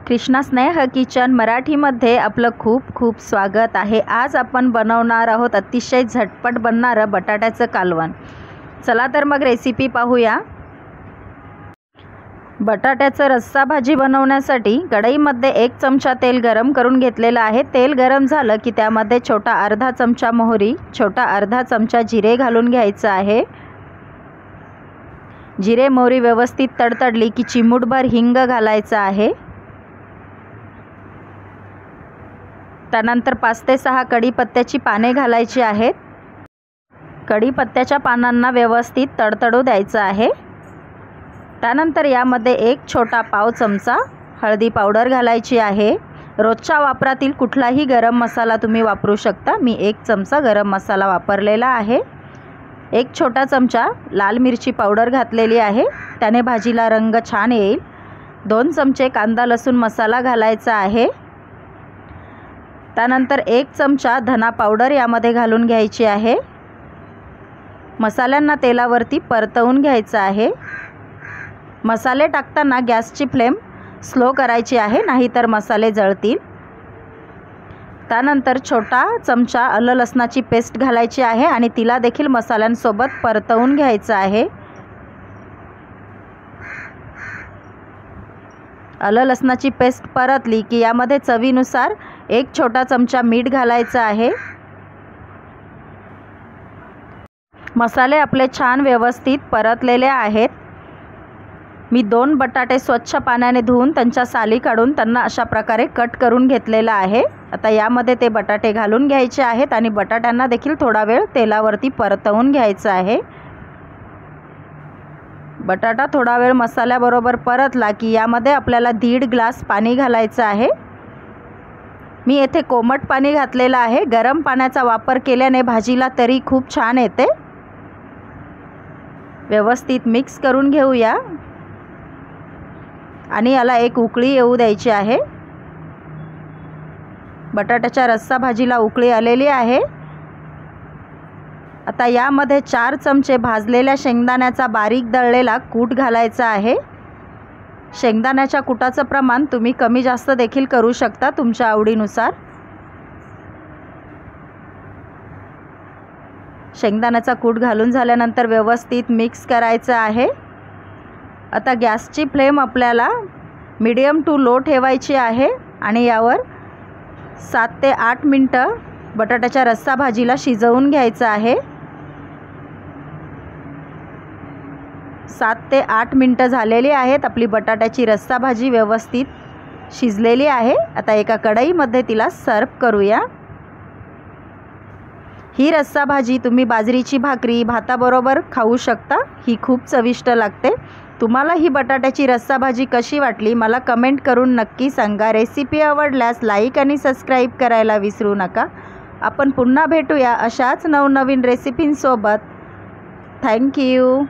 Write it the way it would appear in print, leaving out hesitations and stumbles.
कृष्णा स्नेह किचन मराठीमध्ये आपलं खूप खूप स्वागत आहे। आज आपण बनवणार आहोत अतिशय झटपट बनणारं बटाट्याचं कालवण। चला तर मग रेसिपी पाहूया। बटाट्याचं रस्सा भाजी बनवण्यासाठी कढईमध्ये 1 चमचा तेल गरम करून घेतलेलं आहे। तेल गरम झालं की त्यामध्ये छोटा अर्धा चमचा मोहरी, छोटा अर्धा चमचा जिरे घालून घ्यायचं आहे। जिरे मोहरी व्यवस्थित तडतडली की चिमूटभर हिंग घालायचं आहे। त्यानंतर 5 ते 6 कढीपत्त्याची पाने घालायची आहेत। कढीपत्त्याच्या पानांना व्यवस्थित तडतडू द्यायचं आहे। त्यानंतर यामध्ये 1 छोटा पाव चमचा हळदी पावडर घालायची आहे। रोजच्या वापरातील कुठलाही गरम मसाला तुम्ही वापरू शकता। मी 1 चमचा गरम मसाला वापरलेला आहे। 1 छोटा चमचा लाल मिरची पावडर घातलेली आहे, त्याने भाजीला रंग छान येईल। 2 चमचे कांदा लसूण मसाला घालायचा आहे। त्यानंतर 1 चमचा धना पावडर यामध्ये घालून घ्यायची आहे। मसाल्यांना तेलावरती परतवून घ्यायचं आहे। मसाले टाकताना गॅसची फ्लेम स्लो करायची आहे, नाहीतर मसाले जळतील। त्यानंतर छोटा चमचा आलं लसणाची पेस्ट घालायची आहे आणि तिला देखील मसाल्यांसोबत परतवून घ्यायचं आहे। आलं लसणाची पेस्ट परतली की यामध्ये चवीनुसार 1 छोटा चमचा मीठ घालायचं आहे। मसाले आपले छान व्यवस्थित परतलेले आहेत। मी 2 बटाटे स्वच्छ पाण्याने धुवून त्यांच्या साली काढून त्यांना अशा प्रकारे कट करून घेतलेला आहे। आता यामध्ये ते बटाटे घालून घ्यायचे आहेत आणि बटाट्यांना देखील थोडा वेळ तेलावरती परतवून घ्यायचं आहे। बटाटा थोडा वेळ मसाल्याबरोबर परतला की यामध्ये आपल्याला 1.5 ग्लास पाणी घालायचं आहे। मी येथे कोमट पाणी घातलेलं आहे। गरम पाण्याचा वापर केल्याने भाजीला तरी खूप छान येते। व्यवस्थित मिक्स करून घेऊया आणि याला एक उकळी येऊ द्यायची आहे। बटाट्याच्या रस्सा भाजीला उकळी आलेली आहे। आता यामध्ये 4 चमचे भाजलेल्या शेंगदाण्याचा बारीक दळलेला कूट घालायचा आहे। शेंगदाण्याच्या कुटाचं प्रमाण तुम्ही कमी जास्त देखील करू शकता तुमच्या आवडीनुसार। शेंगदाण्याचा कूट घालून झाल्यानंतर व्यवस्थित मिक्स करायचं आहे। आता गॅसची फ्लेम आपल्याला मीडियम टू लो ठेवायची आहे आणि यावर 7 ते 8 मिनटं बटाट्याच्या रस्सा भाजीला शिजवून घ्यायचं आहे। 7 ते 8 मिनटं झालेली आहेत। आपली बटाट्याची रस्सा भाजी व्यवस्थित शिजलेली आहे। आता एका कढईमध्ये तिला सर्व करूया। ही रस्सा भाजी तुम्ही बाजरीची भाकरी भाताबरोबर खाऊ शकता। ही खूप चविष्ट लागते। तुम्हाला ही बटाट्याची रस्सा भाजी कशी वाटली मला कमेंट करून नक्की सांगा। रेसिपी आवडल्यास लाईक आणि सबस्क्राईब करायला विसरू नका। आपण पुन्हा भेटूया अशाच नवनवीन रेसिपींसोबत। Thank you.